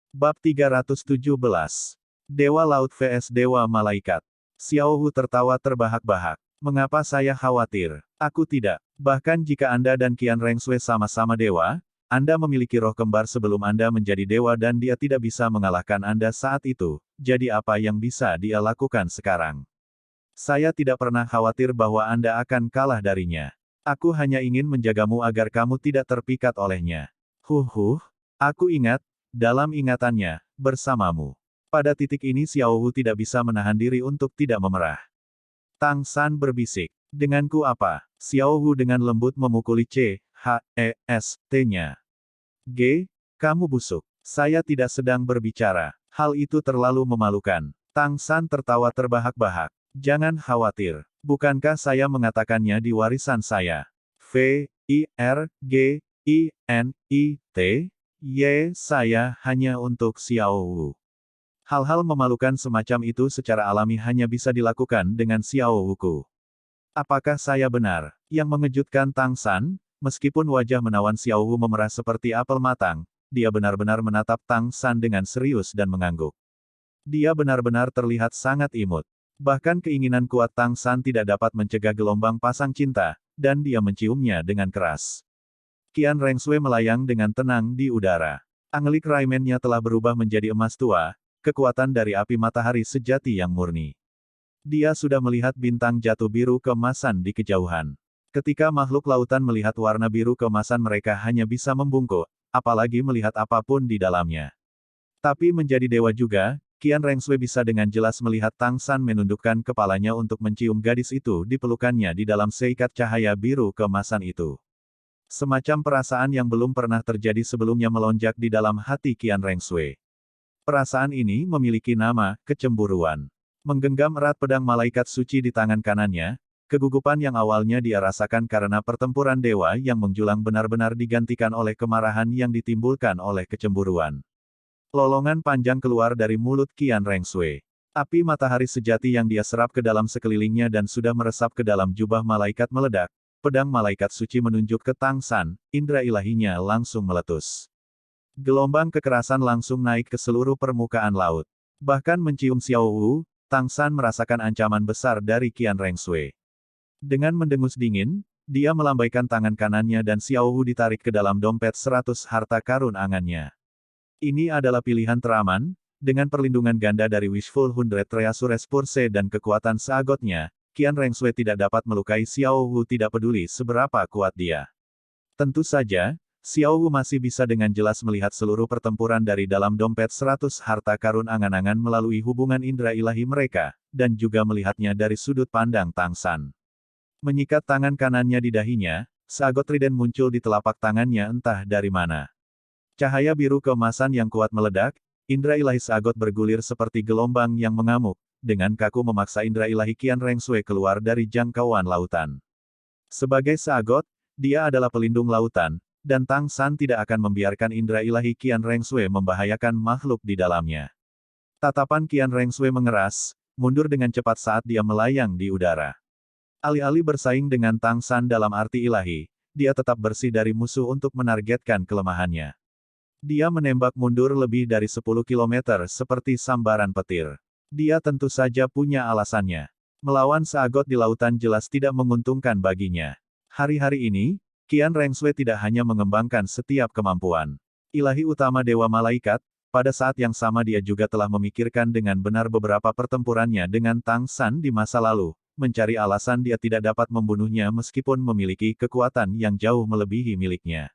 Bab 317. Dewa Laut vs Dewa Malaikat. Xiao Hu tertawa terbahak-bahak. Mengapa saya khawatir? Aku tidak. Bahkan jika Anda dan Qian Rengsui sama-sama dewa, Anda memiliki roh kembar sebelum Anda menjadi dewa dan dia tidak bisa mengalahkan Anda saat itu, jadi apa yang bisa dia lakukan sekarang? Saya tidak pernah khawatir bahwa Anda akan kalah darinya. Aku hanya ingin menjagamu agar kamu tidak terpikat olehnya. Aku ingat, dalam ingatannya, bersamamu. Pada titik ini Xiao Hu tidak bisa menahan diri untuk tidak memerah. Tang San berbisik. Denganku apa? Xiao Hu dengan lembut memukuli T-nya. Kamu busuk. Saya tidak sedang berbicara. Hal itu terlalu memalukan. Tang San tertawa terbahak-bahak. Jangan khawatir. Bukankah saya mengatakannya di warisan saya? Saya hanya untuk Xiao Wu. Hal-hal memalukan semacam itu secara alami hanya bisa dilakukan dengan Xiao Wuku. Apakah saya benar? Yang mengejutkan Tang San, meskipun wajah menawan Xiao Wu memerah seperti apel matang, dia benar-benar menatap Tang San dengan serius dan mengangguk. Dia benar-benar terlihat sangat imut. Bahkan keinginan kuat Tang San tidak dapat mencegah gelombang pasang cinta, dan dia menciumnya dengan keras. Qian Rengsui melayang dengan tenang di udara. Anglik raimennya telah berubah menjadi emas tua, kekuatan dari api matahari sejati yang murni. Dia sudah melihat bintang jatuh biru keemasan di kejauhan. Ketika makhluk lautan melihat warna biru keemasan mereka hanya bisa membungkuk, apalagi melihat apapun di dalamnya. Tapi menjadi dewa juga, Qian Rengsui bisa dengan jelas melihat Tang San menundukkan kepalanya untuk mencium gadis itu di pelukannya di dalam seikat cahaya biru keemasan itu. Semacam perasaan yang belum pernah terjadi sebelumnya melonjak di dalam hati Qian Rengsui. Perasaan ini memiliki nama, kecemburuan. Menggenggam erat pedang malaikat suci di tangan kanannya, kegugupan yang awalnya dia rasakan karena pertempuran dewa yang menjulang benar-benar digantikan oleh kemarahan yang ditimbulkan oleh kecemburuan. Lolongan panjang keluar dari mulut Qian Rengsui. Api matahari sejati yang dia serap ke dalam sekelilingnya dan sudah meresap ke dalam jubah malaikat meledak, pedang malaikat suci menunjuk ke Tang San, indera ilahinya langsung meletus. Gelombang kekerasan langsung naik ke seluruh permukaan laut. Bahkan mencium Xiao Wu, Tang San merasakan ancaman besar dari Qian Rengsui. Dengan mendengus dingin, dia melambaikan tangan kanannya dan Xiao Wu ditarik ke dalam dompet 100 harta karun angannya. Ini adalah pilihan teraman, dengan perlindungan ganda dari Wishful 100 Treasures Purse dan kekuatan seagotnya, Qian Rengsui tidak dapat melukai Xiao Wu tidak peduli seberapa kuat dia. Tentu saja, Xiao Wu masih bisa dengan jelas melihat seluruh pertempuran dari dalam dompet 100 harta karun angan-angan melalui hubungan indera ilahi mereka, dan juga melihatnya dari sudut pandang Tang San. Menyikat tangan kanannya di dahinya, seagot trident muncul di telapak tangannya entah dari mana. Cahaya biru keemasan yang kuat meledak, indera ilahi seagot bergulir seperti gelombang yang mengamuk, dengan kaku memaksa indera ilahi Qian Rengsui keluar dari jangkauan lautan. Sebagai seagot, dia adalah pelindung lautan, dan Tang San tidak akan membiarkan indera ilahi Qian Rengsui membahayakan makhluk di dalamnya. Tatapan Qian Rengsui mengeras, mundur dengan cepat saat dia melayang di udara. Alih-alih bersaing dengan Tang San dalam arti ilahi, dia tetap bersih dari musuh untuk menargetkan kelemahannya. Dia menembak mundur lebih dari 10 km seperti sambaran petir. Dia tentu saja punya alasannya. Melawan seagot di lautan jelas tidak menguntungkan baginya. Hari-hari ini, Qian Rengsui tidak hanya mengembangkan setiap kemampuan ilahi utama Dewa Malaikat, pada saat yang sama dia juga telah memikirkan dengan benar beberapa pertempurannya dengan Tang San di masa lalu, mencari alasan dia tidak dapat membunuhnya meskipun memiliki kekuatan yang jauh melebihi miliknya.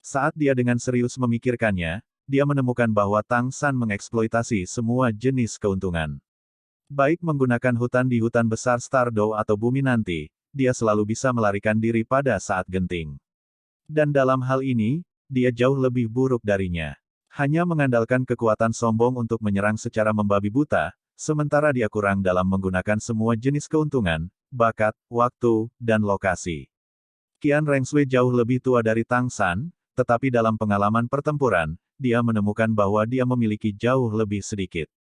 Saat dia dengan serius memikirkannya, dia menemukan bahwa Tang San mengeksploitasi semua jenis keuntungan. Baik menggunakan hutan di hutan besar Stardow atau bumi nanti, dia selalu bisa melarikan diri pada saat genting. Dan dalam hal ini, dia jauh lebih buruk darinya. Hanya mengandalkan kekuatan sombong untuk menyerang secara membabi buta, sementara dia kurang dalam menggunakan semua jenis keuntungan, bakat, waktu, dan lokasi. Qian Rengsui jauh lebih tua dari Tang San, tetapi dalam pengalaman pertempuran, dia menemukan bahwa dia memiliki jauh lebih sedikit.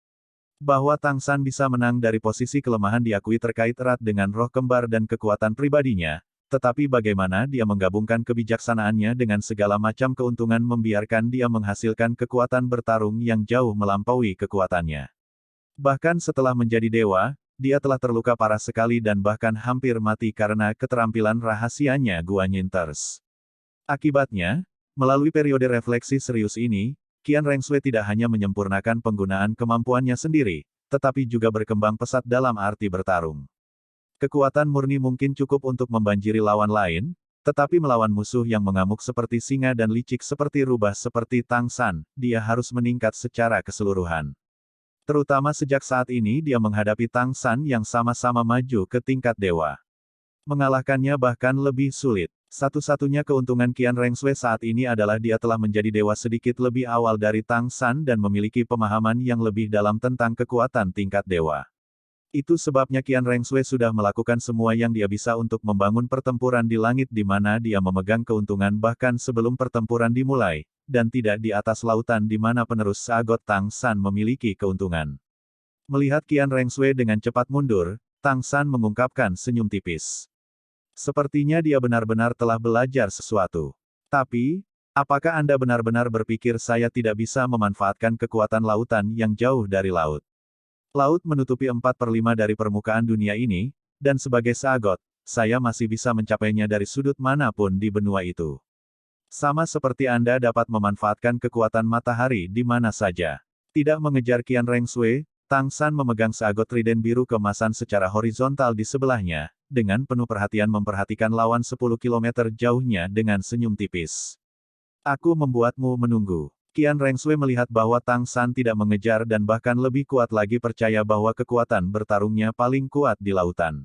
Bahwa Tang San bisa menang dari posisi kelemahan diakui terkait erat dengan roh kembar dan kekuatan pribadinya, tetapi bagaimana dia menggabungkan kebijaksanaannya dengan segala macam keuntungan membiarkan dia menghasilkan kekuatan bertarung yang jauh melampaui kekuatannya. Bahkan setelah menjadi dewa, dia telah terluka parah sekali dan bahkan hampir mati karena keterampilan rahasianya Guanyinters. Akibatnya, melalui periode refleksi serius ini, Qian Rengshui tidak hanya menyempurnakan penggunaan kemampuannya sendiri, tetapi juga berkembang pesat dalam arti bertarung. Kekuatan murni mungkin cukup untuk membanjiri lawan lain, tetapi melawan musuh yang mengamuk seperti singa dan licik seperti rubah seperti Tang San, dia harus meningkat secara keseluruhan. Terutama sejak saat ini dia menghadapi Tang San yang sama-sama maju ke tingkat dewa. Mengalahkannya bahkan lebih sulit. Satu-satunya keuntungan Qian Rengshui saat ini adalah dia telah menjadi dewa sedikit lebih awal dari Tang San dan memiliki pemahaman yang lebih dalam tentang kekuatan tingkat dewa. Itu sebabnya Qian Rengshui sudah melakukan semua yang dia bisa untuk membangun pertempuran di langit di mana dia memegang keuntungan bahkan sebelum pertempuran dimulai, dan tidak di atas lautan di mana penerus Sagot Tang San memiliki keuntungan. Melihat Qian Rengshui dengan cepat mundur, Tang San mengungkapkan senyum tipis. Sepertinya dia benar-benar telah belajar sesuatu. Tapi, apakah Anda benar-benar berpikir saya tidak bisa memanfaatkan kekuatan lautan yang jauh dari laut? Laut menutupi 4/5 dari permukaan dunia ini, dan sebagai Sagot, saya masih bisa mencapainya dari sudut manapun di benua itu. Sama seperti Anda dapat memanfaatkan kekuatan matahari di mana saja. Tidak mengejar Qian Rengshui, Tang San memegang Sagot Trident biru keemasan secara horizontal di sebelahnya, dengan penuh perhatian memperhatikan lawan 10 km jauhnya dengan senyum tipis. Aku membuatmu menunggu. Qian Rengshui melihat bahwa Tang San tidak mengejar dan bahkan lebih kuat lagi percaya bahwa kekuatan bertarungnya paling kuat di lautan.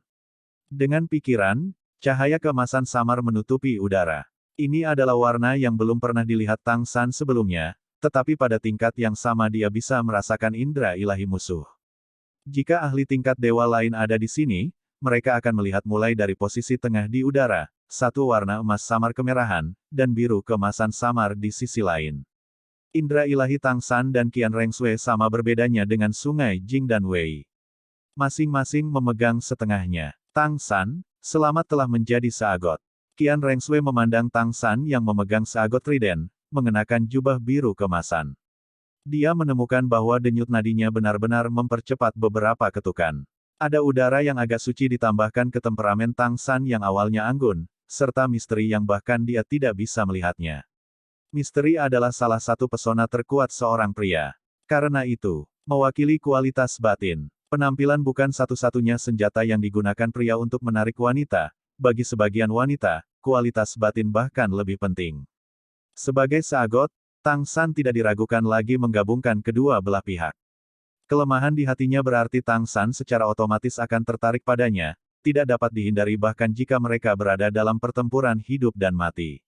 Dengan pikiran, cahaya keemasan samar menutupi udara. Ini adalah warna yang belum pernah dilihat Tang San sebelumnya, tetapi pada tingkat yang sama dia bisa merasakan indera ilahi musuh. Jika ahli tingkat dewa lain ada di sini, mereka akan melihat mulai dari posisi tengah di udara, satu warna emas samar kemerahan, dan biru keemasan samar di sisi lain. Indera ilahi Tang San dan Qian Rengshui sama berbedanya dengan sungai Jing dan Wei. Masing-masing memegang setengahnya. Tang San, selamat telah menjadi Sagot. Qian Rengshui memandang Tang San yang memegang Sagot Trident, mengenakan jubah biru keemasan. Dia menemukan bahwa denyut nadinya benar-benar mempercepat beberapa ketukan. Ada udara yang agak suci ditambahkan ke temperamen Tang San yang awalnya anggun, serta misteri yang bahkan dia tidak bisa melihatnya. Misteri adalah salah satu pesona terkuat seorang pria. Karena itu, mewakili kualitas batin. Penampilan bukan satu-satunya senjata yang digunakan pria untuk menarik wanita. Bagi sebagian wanita, kualitas batin bahkan lebih penting. Sebagai Sagot, Tang San tidak diragukan lagi menggabungkan kedua belah pihak. Kelemahan di hatinya berarti Tang San secara otomatis akan tertarik padanya, tidak dapat dihindari bahkan jika mereka berada dalam pertempuran hidup dan mati.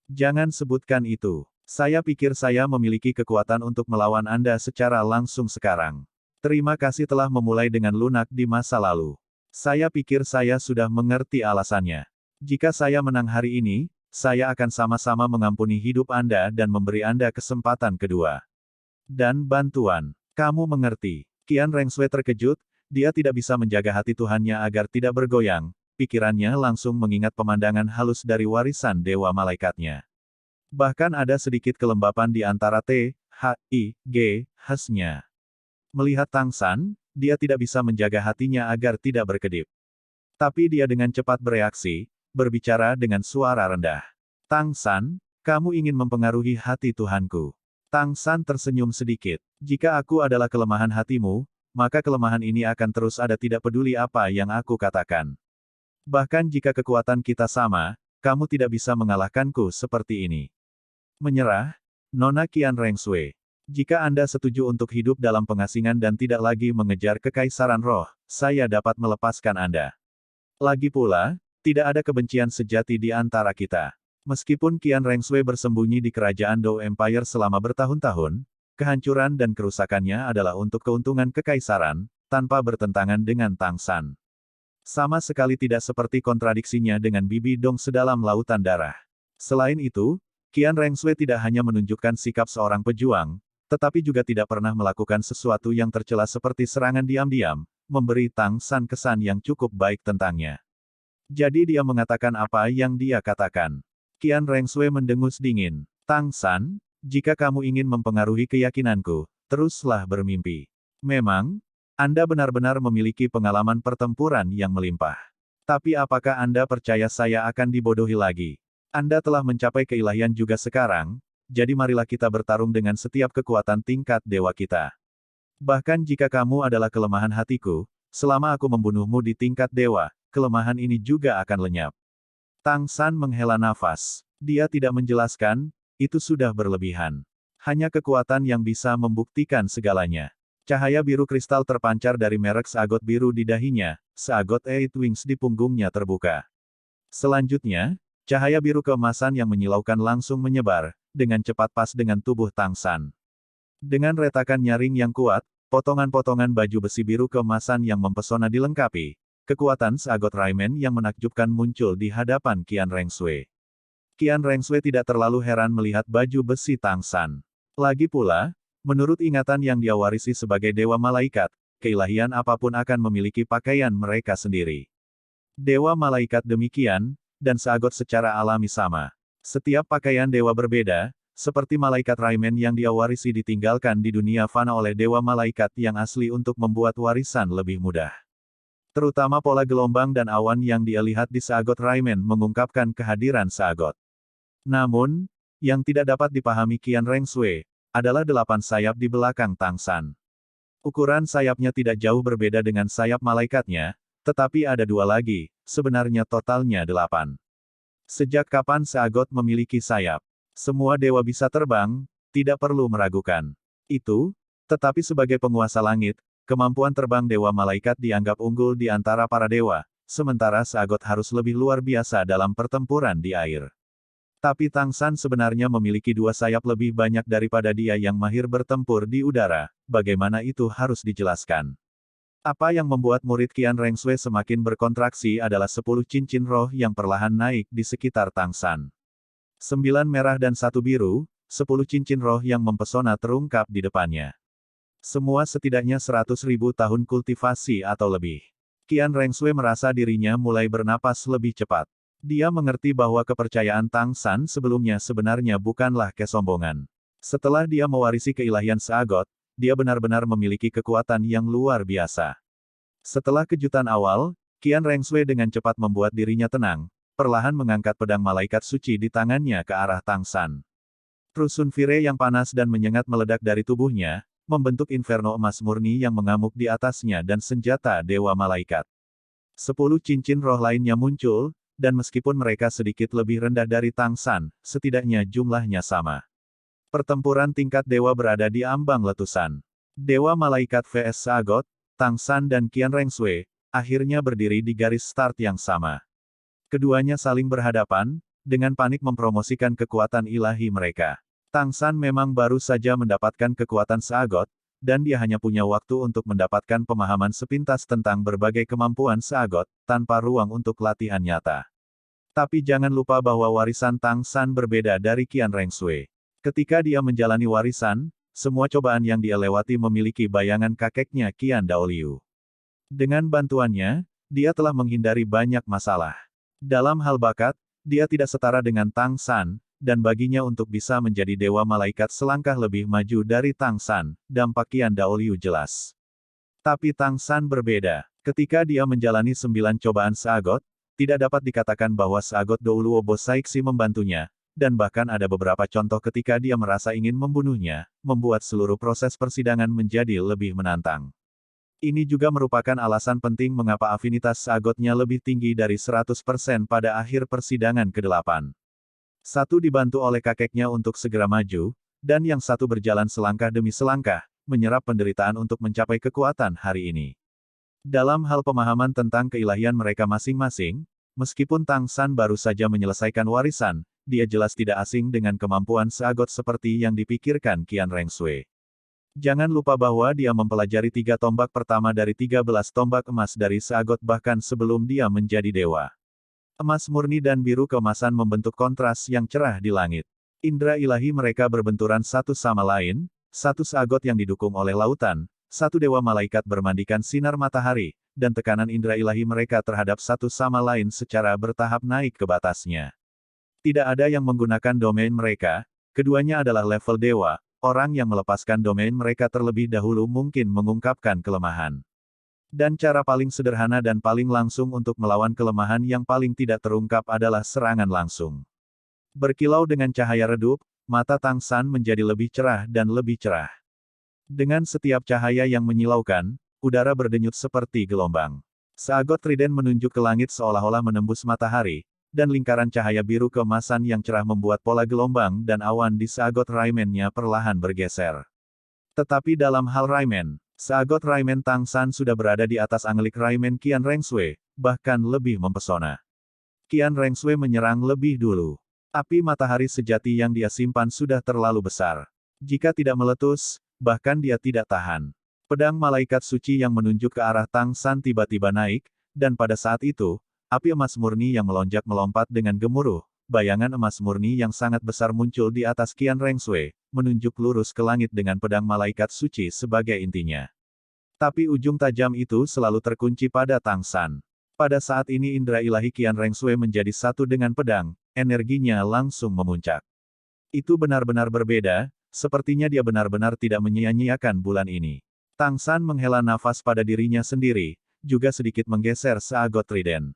Jangan sebutkan itu. Saya pikir saya memiliki kekuatan untuk melawan Anda secara langsung sekarang. Terima kasih telah memulai dengan lunak di masa lalu. Saya pikir saya sudah mengerti alasannya. Jika saya menang hari ini, saya akan sama-sama mengampuni hidup Anda dan memberi Anda kesempatan kedua. Dan bantuan. Kamu mengerti. Qian Rengshui terkejut, dia tidak bisa menjaga hati Tuhannya agar tidak bergoyang, pikirannya langsung mengingat pemandangan halus dari warisan dewa malaikatnya. Bahkan ada sedikit kelembapan di antara H.I.G.H.-nya. Melihat Tang San, dia tidak bisa menjaga hatinya agar tidak berkedip. Tapi dia dengan cepat bereaksi, berbicara dengan suara rendah. Tang San, kamu ingin mempengaruhi hati Tuhanku. Tang San tersenyum sedikit. Jika aku adalah kelemahan hatimu, maka kelemahan ini akan terus ada tidak peduli apa yang aku katakan. Bahkan jika kekuatan kita sama, kamu tidak bisa mengalahkanku seperti ini. Menyerah? Nona Qian Rengshui. Jika Anda setuju untuk hidup dalam pengasingan dan tidak lagi mengejar kekaisaran roh, saya dapat melepaskan Anda. Lagi pula, tidak ada kebencian sejati di antara kita. Meskipun Qian Rengshui bersembunyi di kerajaan Dou Empire selama bertahun-tahun, kehancuran dan kerusakannya adalah untuk keuntungan kekaisaran, tanpa bertentangan dengan Tang San. Sama sekali tidak seperti kontradiksinya dengan Bibi Dong sedalam lautan darah. Selain itu, Qian Rengshui tidak hanya menunjukkan sikap seorang pejuang, tetapi juga tidak pernah melakukan sesuatu yang tercela seperti serangan diam-diam, memberi Tang San kesan yang cukup baik tentangnya. Jadi dia mengatakan apa yang dia katakan. Qian Rengsui mendengus dingin. Tang San, jika kamu ingin mempengaruhi keyakinanku, teruslah bermimpi. Memang, Anda benar-benar memiliki pengalaman pertempuran yang melimpah. Tapi apakah Anda percaya saya akan dibodohi lagi? Anda telah mencapai keilahian juga sekarang, jadi marilah kita bertarung dengan setiap kekuatan tingkat dewa kita. Bahkan jika kamu adalah kelemahan hatiku, selama aku membunuhmu di tingkat dewa, kelemahan ini juga akan lenyap. Tang San menghela nafas. Dia tidak menjelaskan, itu sudah berlebihan. Hanya kekuatan yang bisa membuktikan segalanya. Cahaya biru kristal terpancar dari merek seagot biru di dahinya, seagot Eight Wings di punggungnya terbuka. Selanjutnya, cahaya biru keemasan yang menyilaukan langsung menyebar, dengan cepat pas dengan tubuh Tang San. Dengan retakan nyaring yang kuat, potongan-potongan baju besi biru keemasan yang mempesona dilengkapi, kekuatan seagot Raimen yang menakjubkan muncul di hadapan Qian Rengsui. Qian Rengsui tidak terlalu heran melihat baju besi Tang San. Lagi pula, menurut ingatan yang dia warisi sebagai dewa malaikat, keilahian apapun akan memiliki pakaian mereka sendiri. Dewa malaikat demikian, dan seagot secara alami sama. Setiap pakaian dewa berbeda, seperti malaikat Raimen yang dia warisi ditinggalkan di dunia fana oleh dewa malaikat yang asli untuk membuat warisan lebih mudah. Terutama pola gelombang dan awan yang dia lihat di seagot Raimen mengungkapkan kehadiran seagot. Namun, yang tidak dapat dipahami Qian Rengsui, adalah 8 sayap di belakang Tang San. Ukuran sayapnya tidak jauh berbeda dengan sayap malaikatnya, tetapi ada 2 lagi, sebenarnya totalnya 8. Sejak kapan seagot memiliki sayap? Semua dewa bisa terbang, tidak perlu meragukan. Itu, tetapi sebagai penguasa langit, kemampuan terbang dewa malaikat dianggap unggul di antara para dewa, sementara seagot harus lebih luar biasa dalam pertempuran di air. Tapi Tang San sebenarnya memiliki 2 sayap lebih banyak daripada dia yang mahir bertempur di udara, bagaimana itu harus dijelaskan. Apa yang membuat murid Qian Rengsui semakin berkontraksi adalah 10 cincin roh yang perlahan naik di sekitar Tang San. 9 merah dan 1 biru, 10 cincin roh yang mempesona terungkap di depannya. Semua setidaknya 100.000 tahun kultivasi atau lebih. Qian Rengsui merasa dirinya mulai bernapas lebih cepat. Dia mengerti bahwa kepercayaan Tang San sebelumnya sebenarnya bukanlah kesombongan. Setelah dia mewarisi keilahian seagot, dia benar-benar memiliki kekuatan yang luar biasa. Setelah kejutan awal, Qian Rengsui dengan cepat membuat dirinya tenang, perlahan mengangkat pedang malaikat suci di tangannya ke arah Tang San. Rusun Fire yang panas dan menyengat meledak dari tubuhnya, membentuk inferno emas murni yang mengamuk di atasnya dan senjata dewa malaikat. 10 cincin roh lainnya muncul, dan meskipun mereka sedikit lebih rendah dari Tang San, setidaknya jumlahnya sama. Pertempuran tingkat dewa berada di ambang letusan. Dewa malaikat vs Seagot, Tang San dan Qian Rengsui, akhirnya berdiri di garis start yang sama. Keduanya saling berhadapan, dengan panik mempromosikan kekuatan ilahi mereka. Tang San memang baru saja mendapatkan kekuatan Seagot, dan dia hanya punya waktu untuk mendapatkan pemahaman sepintas tentang berbagai kemampuan Seagot, tanpa ruang untuk latihan nyata. Tapi jangan lupa bahwa warisan Tang San berbeda dari Qian Rengsui. Ketika dia menjalani warisan, semua cobaan yang dia lewati memiliki bayangan kakeknya Qian Daoliu. Dengan bantuannya, dia telah menghindari banyak masalah. Dalam hal bakat, dia tidak setara dengan Tang San, dan baginya untuk bisa menjadi dewa malaikat selangkah lebih maju dari Tang San, dampak Qian Daoliu jelas. Tapi Tang San berbeda. Ketika dia menjalani 9 cobaan Seagot, tidak dapat dikatakan bahwa Seagot Douluo Bosaiksi membantunya, dan bahkan ada beberapa contoh ketika dia merasa ingin membunuhnya, membuat seluruh proses persidangan menjadi lebih menantang. Ini juga merupakan alasan penting mengapa afinitas Seagotnya lebih tinggi dari 100% pada akhir persidangan ke-8. Satu dibantu oleh kakeknya untuk segera maju, dan yang satu berjalan selangkah demi selangkah, menyerap penderitaan untuk mencapai kekuatan hari ini. Dalam hal pemahaman tentang keilahian mereka masing-masing, meskipun Tang San baru saja menyelesaikan warisan, dia jelas tidak asing dengan kemampuan Seagot seperti yang dipikirkan Qian Rengsui. Jangan lupa bahwa dia mempelajari 3 tombak pertama dari 13 tombak emas dari Seagot bahkan sebelum dia menjadi dewa. Emas murni dan biru keemasan membentuk kontras yang cerah di langit. Indra ilahi mereka berbenturan satu sama lain, satu Seagot yang didukung oleh lautan, satu dewa malaikat bermandikan sinar matahari, dan tekanan indera ilahi mereka terhadap satu sama lain secara bertahap naik ke batasnya. Tidak ada yang menggunakan domain mereka, keduanya adalah level dewa, orang yang melepaskan domain mereka terlebih dahulu mungkin mengungkapkan kelemahan. Dan cara paling sederhana dan paling langsung untuk melawan kelemahan yang paling tidak terungkap adalah serangan langsung. Berkilau dengan cahaya redup, mata Tang San menjadi lebih cerah dan lebih cerah. Dengan setiap cahaya yang menyilaukan, udara berdenyut seperti gelombang. Seagot trident menunjuk ke langit seolah-olah menembus matahari, dan lingkaran cahaya biru keemasan yang cerah membuat pola gelombang dan awan di seagot Raimen-nya perlahan bergeser. Tetapi dalam hal Raimen, seagot Raimen Tang San sudah berada di atas anglik Raimen Qian Rengsui, bahkan lebih mempesona. Qian Rengsui menyerang lebih dulu. Api matahari sejati yang dia simpan sudah terlalu besar. Jika tidak meletus, bahkan dia tidak tahan. Pedang malaikat suci yang menunjuk ke arah Tang San tiba-tiba naik, dan pada saat itu, api emas murni yang melonjak melompat dengan gemuruh. Bayangan emas murni yang sangat besar muncul di atas Qian Rengsui, menunjuk lurus ke langit dengan pedang malaikat suci sebagai intinya. Tapi ujung tajam itu selalu terkunci pada Tang San. Pada saat ini indera ilahi Qian Rengsui menjadi satu dengan pedang, energinya langsung memuncak. Itu benar-benar berbeda, sepertinya dia benar-benar tidak menyia-nyiakan bulan ini. Tang San menghela nafas pada dirinya sendiri, juga sedikit menggeser seagot trident.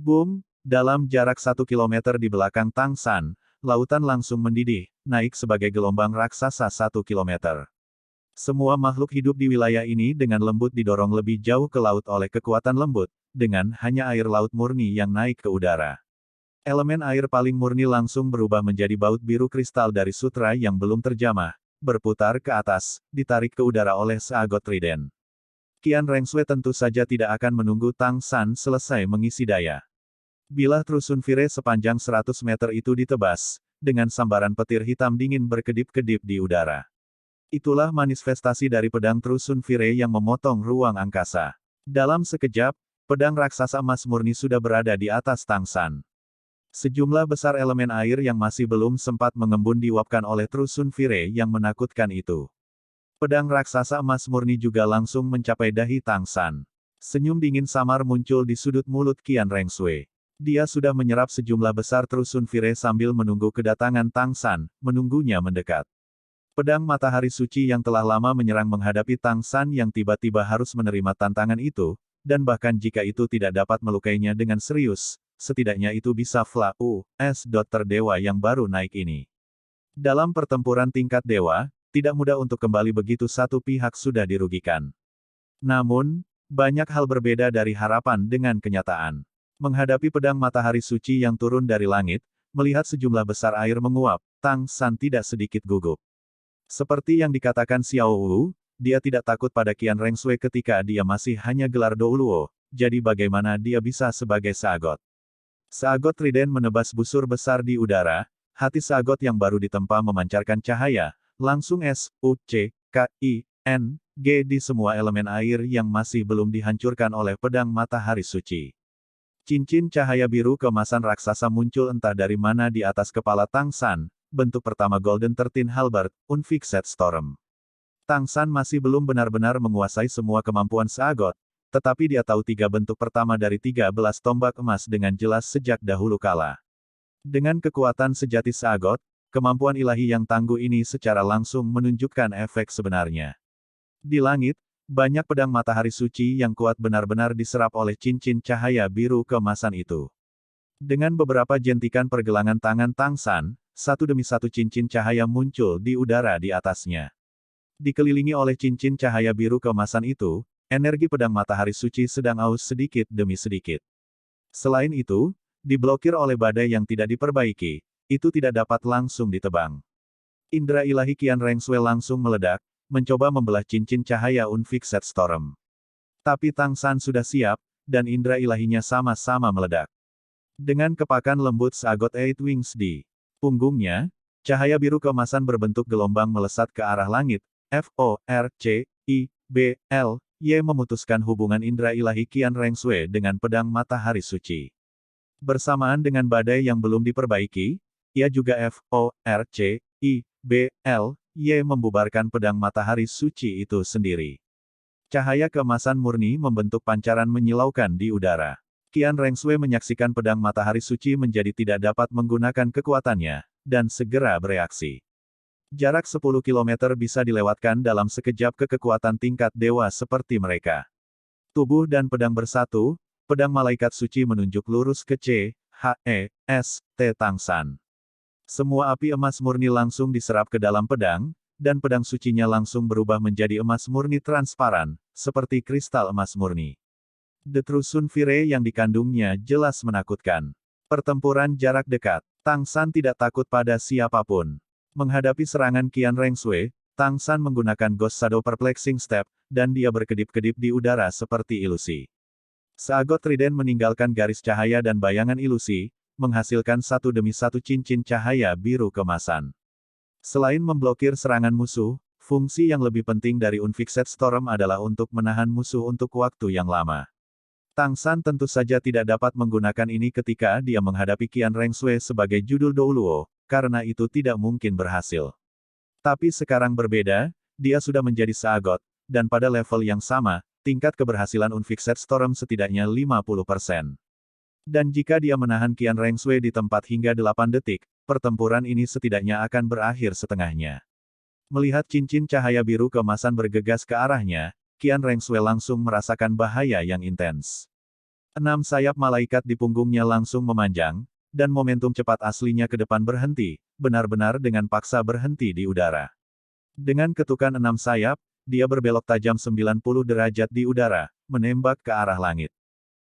Boom! Dalam jarak 1 kilometer di belakang Tang San, lautan langsung mendidih, naik sebagai gelombang raksasa 1 kilometer. Semua makhluk hidup di wilayah ini dengan lembut didorong lebih jauh ke laut oleh kekuatan lembut, dengan hanya air laut murni yang naik ke udara. Elemen air paling murni langsung berubah menjadi baut biru kristal dari sutra yang belum terjamah, berputar ke atas, ditarik ke udara oleh seagot trident. Qian Rengsui tentu saja tidak akan menunggu Tang San selesai mengisi daya. Bilah Trusun Fire sepanjang 100 meter itu ditebas, dengan sambaran petir hitam dingin berkedip-kedip di udara. Itulah manifestasi dari pedang Trusun Fire yang memotong ruang angkasa. Dalam sekejap, pedang raksasa emas murni sudah berada di atas Tang San. Sejumlah besar elemen air yang masih belum sempat mengembun diuapkan oleh Trusun Fire yang menakutkan itu. Pedang raksasa emas murni juga langsung mencapai dahi Tang San. Senyum dingin samar muncul di sudut mulut Qian Rengsui. Dia sudah menyerap sejumlah besar Trusun Fire sambil menunggu kedatangan Tang San, menunggunya mendekat. Pedang matahari suci yang telah lama menyerang menghadapi Tang San yang tiba-tiba harus menerima tantangan itu, dan bahkan jika itu tidak dapat melukainya dengan serius, setidaknya itu bisa flaus terdewa yang baru naik ini. Dalam pertempuran tingkat dewa, tidak mudah untuk kembali begitu satu pihak sudah dirugikan. Namun, banyak hal berbeda dari harapan dengan kenyataan. Menghadapi pedang matahari suci yang turun dari langit, melihat sejumlah besar air menguap, Tang San tidak sedikit gugup. Seperti yang dikatakan Xiao Wu, dia tidak takut pada Qian Rengsui ketika dia masih hanya gelar Douluo, jadi bagaimana dia bisa sebagai seagot. Seagot trident menebas busur besar di udara, hati seagot yang baru ditempa memancarkan cahaya, langsung S-U-C-K-I-N-G di semua elemen air yang masih belum dihancurkan oleh pedang matahari suci. Cincin cahaya biru keemasan raksasa muncul entah dari mana di atas kepala Tang San, bentuk pertama Golden 13 Halberd, Unfixed Storm. Tang San masih belum benar-benar menguasai semua kemampuan seagot, tetapi dia tahu tiga bentuk pertama dari 13 tombak emas dengan jelas sejak dahulu kala. Dengan kekuatan sejati seagot, kemampuan ilahi yang tangguh ini secara langsung menunjukkan efek sebenarnya. Di langit, banyak pedang matahari suci yang kuat benar-benar diserap oleh cincin cahaya biru keemasan itu. Dengan beberapa jentikan pergelangan tangan Tang San, satu demi satu cincin cahaya muncul di udara di atasnya. Dikelilingi oleh cincin cahaya biru keemasan itu, energi pedang matahari suci sedang aus sedikit demi sedikit. Selain itu, diblokir oleh badai yang tidak diperbaiki, itu tidak dapat langsung ditebang. Indra ilahi Qian Rengsui langsung meledak, mencoba membelah cincin cahaya Unfixed Storm. Tapi Tang San sudah siap, dan indra ilahinya sama-sama meledak. Dengan kepakan lembut seagot Eight Wings di punggungnya, cahaya biru keemasan berbentuk gelombang melesat ke arah langit, F-O-R-C-I-B-L-Y memutuskan hubungan indra ilahi Qian Rengsui dengan pedang matahari suci. Bersamaan dengan badai yang belum diperbaiki, ia juga F-O-R-C-I-B-L-Y membubarkan pedang matahari suci itu sendiri. Cahaya keemasan murni membentuk pancaran menyilaukan di udara. Qian Rengsui menyaksikan pedang matahari suci menjadi tidak dapat menggunakan kekuatannya, dan segera bereaksi. Jarak 10 kilometer bisa dilewatkan dalam sekejap ke kekuatan tingkat dewa seperti mereka. Tubuh dan pedang bersatu, pedang malaikat suci menunjuk lurus ke C.H.E.S.T. Tang San. Semua api emas murni langsung diserap ke dalam pedang, dan pedang sucinya langsung berubah menjadi emas murni transparan, seperti kristal emas murni. Detrusun Fire yang dikandungnya jelas menakutkan. Pertempuran jarak dekat. Tang San tidak takut pada siapapun. Menghadapi serangan Qian Rengsui, Tang San menggunakan Ghost Shadow Perplexing Step, dan dia berkedip-kedip di udara seperti ilusi. Seagot Trident meninggalkan garis cahaya dan bayangan ilusi, menghasilkan satu demi satu cincin cahaya biru kemasan. Selain memblokir serangan musuh, fungsi yang lebih penting dari Unfixed Storm adalah untuk menahan musuh untuk waktu yang lama. Tang San tentu saja tidak dapat menggunakan ini ketika dia menghadapi Qian Rengsui sebagai judul Douluo, karena itu tidak mungkin berhasil. Tapi sekarang berbeda, dia sudah menjadi Seagot, dan pada level yang sama, tingkat keberhasilan Unfixed Storm setidaknya 50%. Dan jika dia menahan Qian Rengsui di tempat hingga 8 detik, pertempuran ini setidaknya akan berakhir setengahnya. Melihat cincin cahaya biru keemasan bergegas ke arahnya, Qian Rengsui langsung merasakan bahaya yang intens. 6 sayap malaikat di punggungnya langsung memanjang, dan momentum cepat aslinya ke depan berhenti, benar-benar dengan paksa berhenti di udara. Dengan ketukan 6 sayap, dia berbelok tajam 90 derajat di udara, menembak ke arah langit.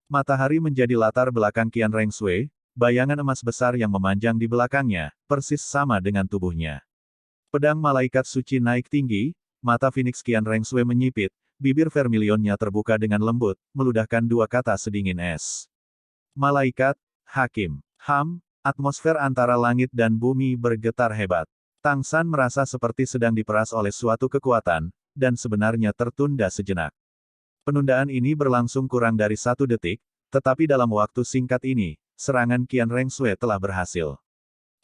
Matahari menjadi latar belakang Qian Rengsui, bayangan emas besar yang memanjang di belakangnya, persis sama dengan tubuhnya. Pedang malaikat suci naik tinggi, mata Phoenix Qian Rengsui menyipit, bibir vermilionnya terbuka dengan lembut, meludahkan dua kata sedingin es. Malaikat, Hakim, atmosfer antara langit dan bumi bergetar hebat. Tang San merasa seperti sedang diperas oleh suatu kekuatan, dan sebenarnya tertunda sejenak. Penundaan ini berlangsung kurang dari 1 detik, tetapi dalam waktu singkat ini, serangan Qian Rengsui telah berhasil.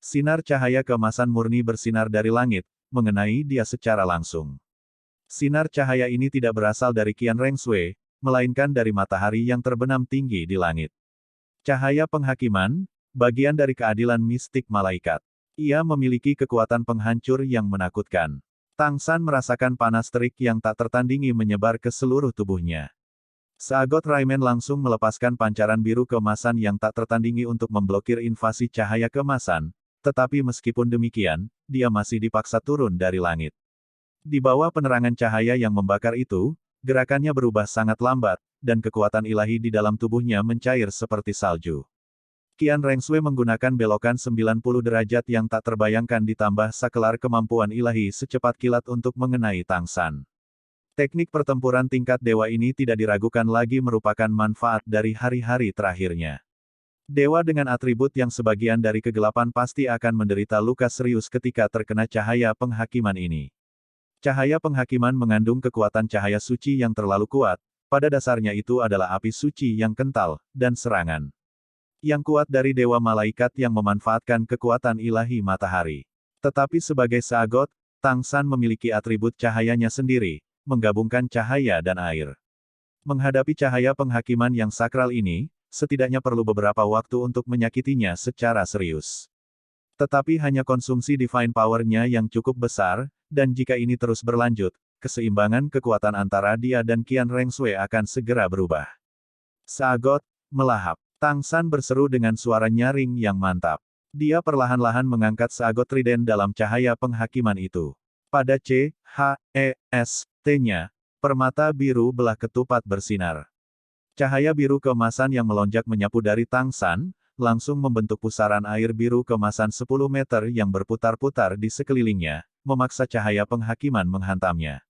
Sinar cahaya keemasan murni bersinar dari langit, mengenai dia secara langsung. Sinar cahaya ini tidak berasal dari Qian Rengsui, melainkan dari matahari yang terbenam tinggi di langit. Cahaya penghakiman, bagian dari keadilan mistik malaikat. Ia memiliki kekuatan penghancur yang menakutkan. Tang San merasakan panas terik yang tak tertandingi menyebar ke seluruh tubuhnya. Seagot Raimen langsung melepaskan pancaran biru keemasan yang tak tertandingi untuk memblokir invasi cahaya keemasan, tetapi meskipun demikian, dia masih dipaksa turun dari langit. Di bawah penerangan cahaya yang membakar itu, gerakannya berubah sangat lambat, dan kekuatan ilahi di dalam tubuhnya mencair seperti salju. Qian Rengsui menggunakan belokan 90 derajat yang tak terbayangkan ditambah sakelar kemampuan ilahi secepat kilat untuk mengenai Tang San. Teknik pertempuran tingkat dewa ini tidak diragukan lagi merupakan manfaat dari hari-hari terakhirnya. Dewa dengan atribut yang sebagian dari kegelapan pasti akan menderita luka serius ketika terkena cahaya penghakiman ini. Cahaya penghakiman mengandung kekuatan cahaya suci yang terlalu kuat, pada dasarnya itu adalah api suci yang kental, dan serangan yang kuat dari dewa malaikat yang memanfaatkan kekuatan ilahi matahari. Tetapi sebagai Seagot, Tang San memiliki atribut cahayanya sendiri, menggabungkan cahaya dan air. Menghadapi cahaya penghakiman yang sakral ini, setidaknya perlu beberapa waktu untuk menyakitinya secara serius. Tetapi hanya konsumsi divine power-nya yang cukup besar, dan jika ini terus berlanjut, keseimbangan kekuatan antara dia dan Qian Rengsui akan segera berubah. Seagot, melahap. Tang San berseru dengan suara nyaring yang mantap. Dia perlahan-lahan mengangkat Seagot Trident dalam cahaya penghakiman itu. Pada C.H.E.S.T-nya, permata biru belah ketupat bersinar. Cahaya biru keemasan yang melonjak menyapu dari Tang San, langsung membentuk pusaran air biru keemasan 10 meter yang berputar-putar di sekelilingnya, memaksa cahaya penghakiman menghantamnya.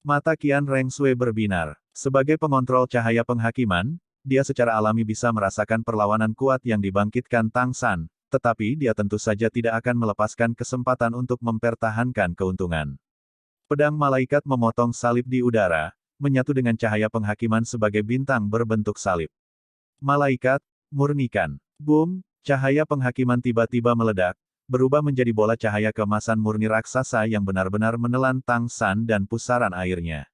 Mata Qian Rengsui berbinar. Sebagai pengontrol cahaya penghakiman, dia secara alami bisa merasakan perlawanan kuat yang dibangkitkan Tang San, tetapi dia tentu saja tidak akan melepaskan kesempatan untuk mempertahankan keuntungan. Pedang malaikat memotong salib di udara, menyatu dengan cahaya penghakiman sebagai bintang berbentuk salib. Malaikat, murnikan. Boom, cahaya penghakiman tiba-tiba meledak, berubah menjadi bola cahaya keemasan murni raksasa yang benar-benar menelan Tang San dan pusaran airnya.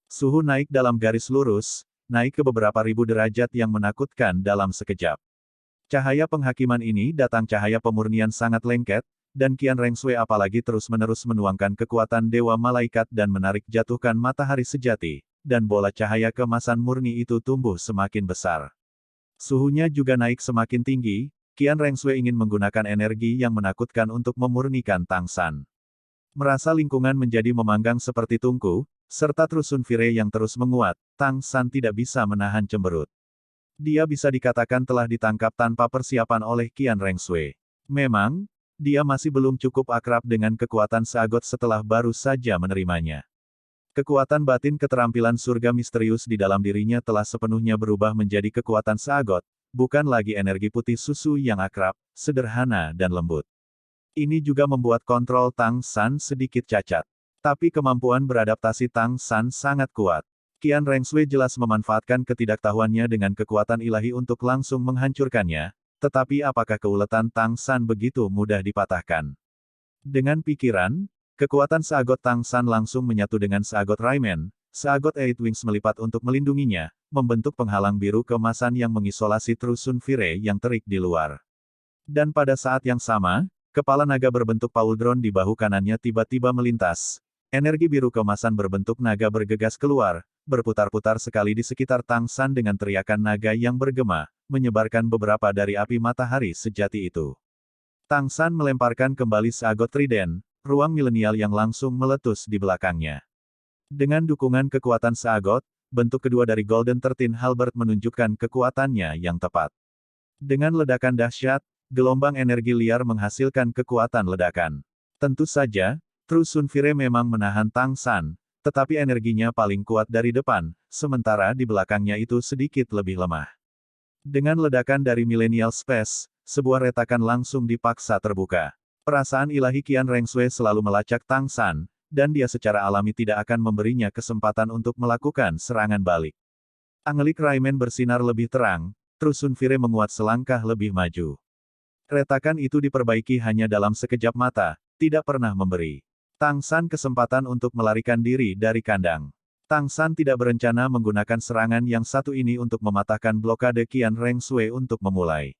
Suhu naik dalam garis lurus, naik ke beberapa ribu derajat yang menakutkan dalam sekejap. Cahaya penghakiman ini datang cahaya pemurnian sangat lengket, dan Qian Rengsui apalagi terus-menerus menuangkan kekuatan Dewa Malaikat dan menarik jatuhkan matahari sejati, dan bola cahaya keemasan murni itu tumbuh semakin besar. Suhunya juga naik semakin tinggi, Qian Rengsui ingin menggunakan energi yang menakutkan untuk memurnikan Tang San. Merasa lingkungan menjadi memanggang seperti tungku, serta Trusun Fire yang terus menguat, Tang San tidak bisa menahan cemberut. Dia bisa dikatakan telah ditangkap tanpa persiapan oleh Qian Rengsui. Memang, dia masih belum cukup akrab dengan kekuatan Sagot setelah baru saja menerimanya. Kekuatan batin keterampilan surga misterius di dalam dirinya telah sepenuhnya berubah menjadi kekuatan Sagot, bukan lagi energi putih susu yang akrab, sederhana dan lembut. Ini juga membuat kontrol Tang San sedikit cacat. Tapi kemampuan beradaptasi Tang San sangat kuat. Qian Rengsui jelas memanfaatkan ketidaktahuannya dengan kekuatan ilahi untuk langsung menghancurkannya, tetapi apakah keuletan Tang San begitu mudah dipatahkan? Dengan pikiran, kekuatan Sagot Tang San langsung menyatu dengan Sagot Raimen, Sagot Eight Wings melipat untuk melindunginya, membentuk penghalang biru keemasan yang mengisolasi Trusun Fire yang terik di luar. Dan pada saat yang sama, kepala naga berbentuk pauldron di bahu kanannya tiba-tiba melintas. Energi biru keemasan berbentuk naga bergegas keluar, berputar-putar sekali di sekitar Tang San dengan teriakan naga yang bergema, menyebarkan beberapa dari api matahari sejati itu. Tang San melemparkan kembali Sagot Trident, ruang milenial yang langsung meletus di belakangnya. Dengan dukungan kekuatan Sagot, bentuk kedua dari Golden 13 Halberd menunjukkan kekuatannya yang tepat. Dengan ledakan dahsyat, gelombang energi liar menghasilkan kekuatan ledakan. Tentu saja, Trusun Fire memang menahan Tang San, tetapi energinya paling kuat dari depan, sementara di belakangnya itu sedikit lebih lemah. Dengan ledakan dari Millennial Space, sebuah retakan langsung dipaksa terbuka. Perasaan ilahi Qian Rengsui selalu melacak Tang San, dan dia secara alami tidak akan memberinya kesempatan untuk melakukan serangan balik. Angelik Raimen bersinar lebih terang, Trusun Fire menguat selangkah lebih maju. Retakan itu diperbaiki hanya dalam sekejap mata, tidak pernah memberi Tang San kesempatan untuk melarikan diri dari kandang. Tang San tidak berencana menggunakan serangan yang satu ini untuk mematahkan blokade Qian Rengsui untuk memulai.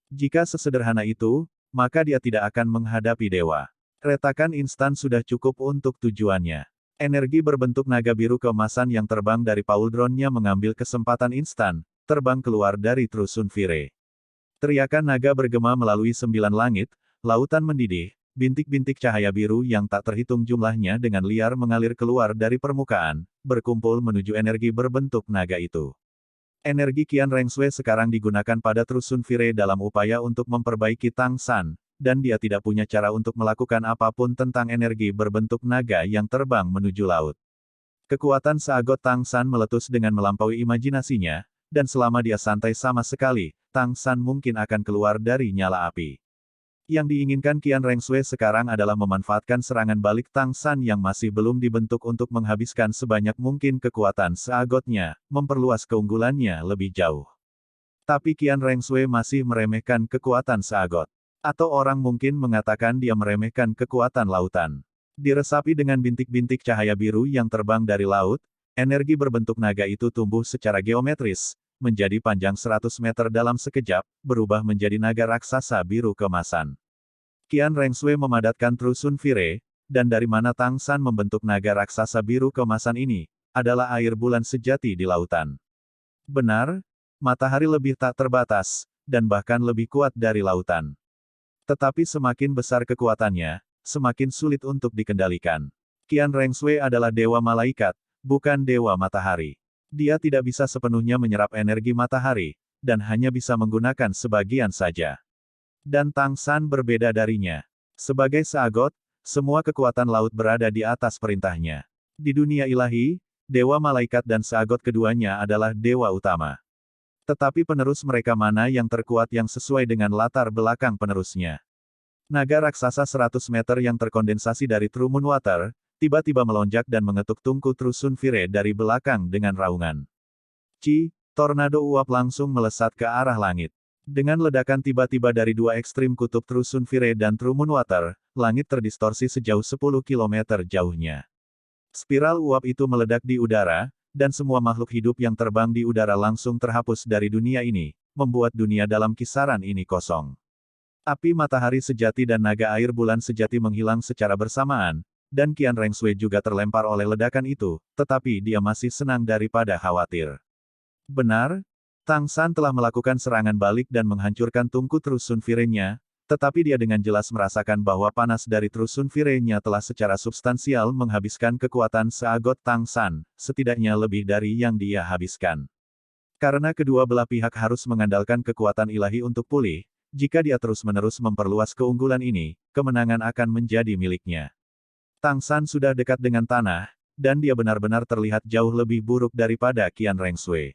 Jika sesederhana itu, maka dia tidak akan menghadapi dewa. Retakan instan sudah cukup untuk tujuannya. Energi berbentuk naga biru keemasan yang terbang dari pauldronnya mengambil kesempatan instan, terbang keluar dari Trusun Fire. Teriakan naga bergema melalui 9 langit, lautan mendidih, bintik-bintik cahaya biru yang tak terhitung jumlahnya dengan liar mengalir keluar dari permukaan, berkumpul menuju energi berbentuk naga itu. Energi Qian Rengsui sekarang digunakan pada Trusun Fire dalam upaya untuk memperbaiki Tang San, dan dia tidak punya cara untuk melakukan apapun tentang energi berbentuk naga yang terbang menuju laut. Kekuatan Sagot Tang San meletus dengan melampaui imajinasinya, dan selama dia santai sama sekali, Tang San mungkin akan keluar dari nyala api. Yang diinginkan Qian Rengsui sekarang adalah memanfaatkan serangan balik Tang San yang masih belum dibentuk untuk menghabiskan sebanyak mungkin kekuatan Sagotnya, memperluas keunggulannya lebih jauh. Tapi Qian Rengsui masih meremehkan kekuatan Sagot. Atau orang mungkin mengatakan dia meremehkan kekuatan lautan. Diresapi dengan bintik-bintik cahaya biru yang terbang dari laut, energi berbentuk naga itu tumbuh secara geometris, menjadi panjang 100 meter dalam sekejap, berubah menjadi naga raksasa biru keemasan. Qian Rengsui memadatkan Trusun Fire, dan dari mana Tang San membentuk naga raksasa biru keemasan ini, adalah air bulan sejati di lautan. Benar, matahari lebih tak terbatas, dan bahkan lebih kuat dari lautan. Tetapi semakin besar kekuatannya, semakin sulit untuk dikendalikan. Qian Rengsui adalah dewa malaikat, bukan dewa matahari. Dia tidak bisa sepenuhnya menyerap energi matahari, dan hanya bisa menggunakan sebagian saja. Dan Tang San berbeda darinya. Sebagai Sagot, semua kekuatan laut berada di atas perintahnya. Di dunia ilahi, dewa malaikat dan Sagot keduanya adalah dewa utama. Tetapi penerus mereka mana yang terkuat yang sesuai dengan latar belakang penerusnya? Naga raksasa 100 meter yang terkondensasi dari True Moon Water, tiba-tiba melonjak dan mengetuk tungku Trusun Fire dari belakang dengan raungan. Tornado uap langsung melesat ke arah langit. Dengan ledakan tiba-tiba dari dua ekstrim kutub Trusun Fire dan True Moon Water, langit terdistorsi sejauh 10 km jauhnya. Spiral uap itu meledak di udara, dan semua makhluk hidup yang terbang di udara langsung terhapus dari dunia ini, membuat dunia dalam kisaran ini kosong. Api matahari sejati dan naga air bulan sejati menghilang secara bersamaan, dan Qian Rengsui juga terlempar oleh ledakan itu, tetapi dia masih senang daripada khawatir. Benar, Tang San telah melakukan serangan balik dan menghancurkan tungku Trusun Firenya, tetapi dia dengan jelas merasakan bahwa panas dari Trusun Firenya telah secara substansial menghabiskan kekuatan seagot Tang San, setidaknya lebih dari yang dia habiskan. Karena kedua belah pihak harus mengandalkan kekuatan ilahi untuk pulih, jika dia terus-menerus memperluas keunggulan ini, kemenangan akan menjadi miliknya. Tang San sudah dekat dengan tanah, dan dia benar-benar terlihat jauh lebih buruk daripada Qian Rengsui.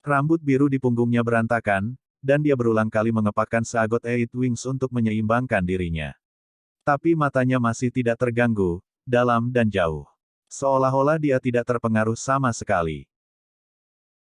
Rambut biru di punggungnya berantakan, dan dia berulang kali mengepakkan seagot Eight Wings untuk menyeimbangkan dirinya. Tapi matanya masih tidak terganggu, dalam dan jauh. Seolah-olah dia tidak terpengaruh sama sekali.